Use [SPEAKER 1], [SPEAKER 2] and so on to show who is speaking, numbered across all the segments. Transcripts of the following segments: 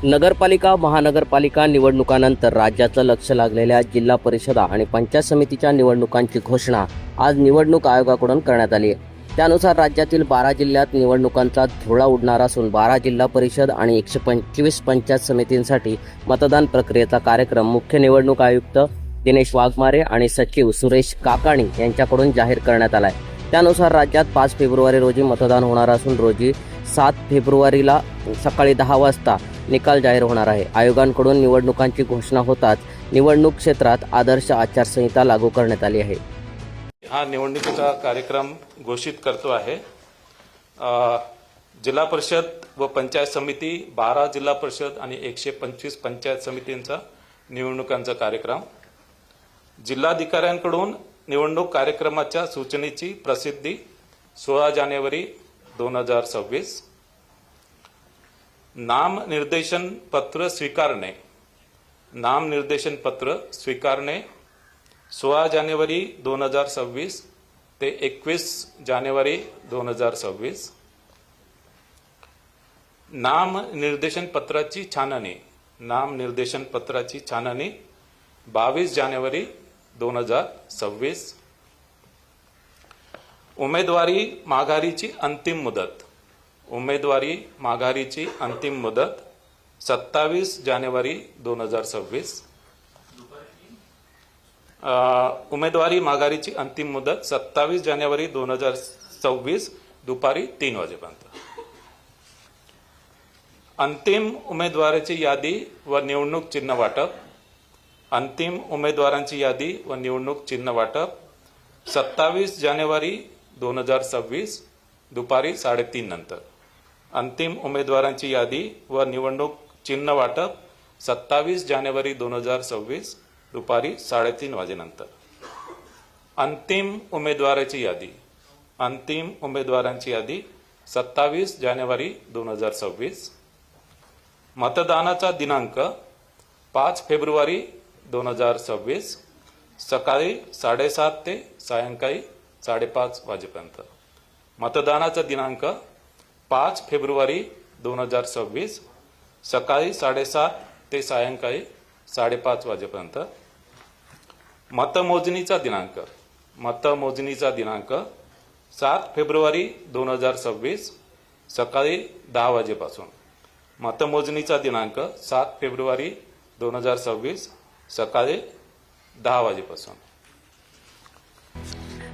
[SPEAKER 1] नगरपालिका महानगरपालिका निवडणुकांनंतर राज्याचं लक्ष लागलेल्या जिल्हा परिषदा आणि पंचायत समितीच्या निवडणुकांची घोषणा आज निवडणूक आयोगाकडून करण्यात आली आहे। त्यानुसार राज्यातील 12 जिल्ह्यात निवडणुकांचा धुळा उडणार असून 12 जिल्हा परिषद आणि 125 पंचायत समितींसाठी मतदान प्रक्रियेचा कार्यक्रम मुख्य निवडणूक आयुक्त दिनेश वाघमारे आणि सचिव सुरेश काकाणी यांच्याकडून जाहीर करण्यात आला आहे। त्यानुसार राज्यात 5 फेब्रुवारी रोजी मतदान होणार असून रोजी 7 फेब्रुवारीला सकाळी 10 वाजता निकाल जाहीर होणार आहे। आयोगांकडून निवडणुकांची घोषणा होताच निवडणूक क्षेत्रात आदर्श आचारसंहिता लागू करण्यात आली आहे।
[SPEAKER 2] हा निवडणुकीचा कार्यक्रम घोषित करतो आहे। जिल्हा परिषद व पंचायत समिती 12 जिल्हा परिषद आणि 125 पंचायत समितींचा निवडणुकांचा कार्यक्रम जिल्हाधिकाऱ्यांकडून निवडणूक कार्यक्रमाच्या सूचनेची प्रसिद्धी 16 जानेवारी 2026। नामनिर्देशन पत्र स्वीकारणे 16 जानेवारी 2026 ते 21 जानेवारी 2026। नामनिर्देशन पत्राची छाननी 22 जानेवारी 2026। उमेदवारी माघारीची अंतिम मुदत 27 जानेवारी 2026। उमेदवारी माघारीची अंतिम मुदत 27 जानेवारी 2026 दुपारी 3 वाजेपर्यंत। अंतिम उमेदवाराची यादी व निवडणूक चिन्ह वाटप 27 जानेवारी 2026 दुपारी 3:30 नंतर। अंतिम उमेदवारांची यादी व निवडणूक चिन्ह वाटप 27 जानेवारी 2026 दुपारी 3:30 वाजेनंतर। अंतिम उमेदवारांची यादी 27 जानेवारी 2026। मतदानाचा दिनांक 5 फेब्रुवारी 2026 सकाळी 7:30 ते सायंकाळी 5:30 वाजेपर्यंत। मतदानाचा दिनांक 5 फेब्रुवारी 2026 सकाळी 7:30 ते सायंकाळी 5:30 वाजेपर्यंत। मतमोजणीचा दिनांक 7 फेब्रुवारी 2026 सकाळी 10 वाजेपासून। मतमोजणीचा दिनांक 7 फेब्रुवारी 2026 सकाळी 10 वाजेपासून।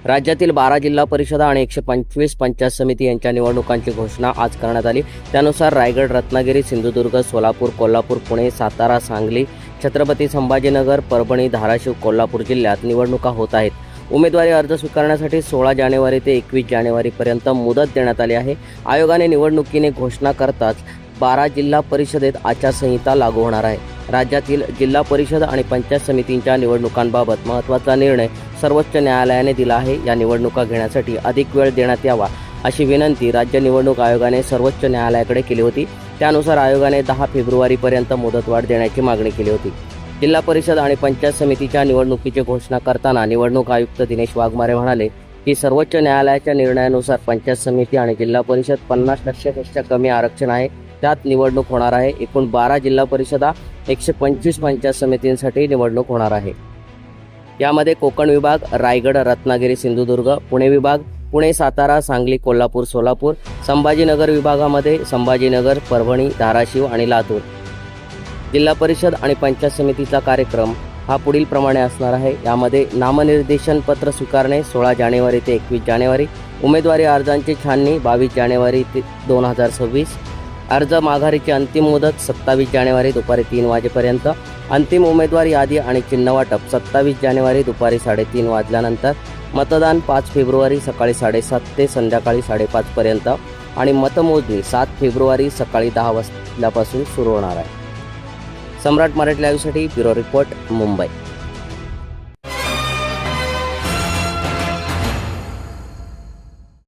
[SPEAKER 1] राज्यातील 12 जिल्हा परिषदा आणि 125 पंचायत समिती यांच्या निवडणुकांची घोषणा आज करण्यात आली। त्यानुसार रायगड, रत्नागिरी, सिंधुदुर्ग, सोलापूर, कोल्हापूर, पुणे, सातारा, सांगली, छत्रपती संभाजीनगर, परभणी, धाराशिव, कोल्हापूर जिल्ह्यात निवडणुका होत आहेत। उमेदवारी अर्ज स्वीकारण्यासाठी 16 जानेवारी ते 21 जानेवारीपर्यंत मुदत देण्यात आली आहे। आयोगाने निवडणुकीने घोषणा करताच 12 जिल्हा परिषदेत आचारसंहिता लागू होणार आहे। राज्यातील जिल्हा परिषद आणि पंचायत समितींच्या निवडणुकांबाबत महत्त्वाचा निर्णय सर्वोच्च न्यायालयाने दिला आहे। या निवडणुका घेण्यासाठी अधिक वेळ देण्यात यावा अशी विनंती राज्य निवडणूक आयोगाने सर्वोच्च न्यायालयाकडे केली होती। त्यानुसार आयोगाने 10 फेब्रुवारीपर्यंत मुदतवाढ देण्याची मागणी केली होती। जिल्हा परिषद आणि पंचायत समितीच्या निवडणुकीची घोषणा करताना निवडणूक आयुक्त दिनेश वाघमारे म्हणाले की सर्वोच्च न्यायालयाच्या निर्णयानुसार पंचायत समिती आणि जिल्हा परिषद 50% कमी आरक्षण आहे, त्यात निवडणूक होणार आहे। एकूण 12 जिल्हा परिषदा 125 पंचायत समितींसाठी निवडणूक होणार आहे। यामध्ये कोकण विभाग, रायगड, रत्नागिरी, सिंधुदुर्ग, पुणे विभाग, पुणे, सातारा, सांगली, कोल्हापूर, सोलापूर, संभाजीनगर विभागामध्ये संभाजीनगर, परभणी, धाराशिव आणि लातूर। जिल्हा परिषद आणि पंचायत समितीचा कार्यक्रम हा पुढील प्रमाणे असणार आहे। यामध्ये नामनिर्देशन पत्र स्वीकारणे 16 जानेवारी ते 21 जानेवारी, उमेदवारी अर्जांची छाननी 22 जानेवारी 2026, अर्ज माघारीची अंतिम मुदत 27 जानेवारी दुपारी 3 वाजेपर्यंत, अंतिम उमेदवार यादी आणि चिन्ह वाटप 27 जानेवारी दुपारी 3:30 वाजल्यानंतर, मतदान 5 फेब्रुवारी सकाळी 7:30 ते संध्याकाळी 5:30 पर्यंत आणि मतमोजणी 7 फेब्रुवारी सकाळी 10 वाजल्यापासून सुरू होणार आहे। सम्राट मराठी लाईव्हसाठी ब्युरो रिपोर्ट, मुंबई।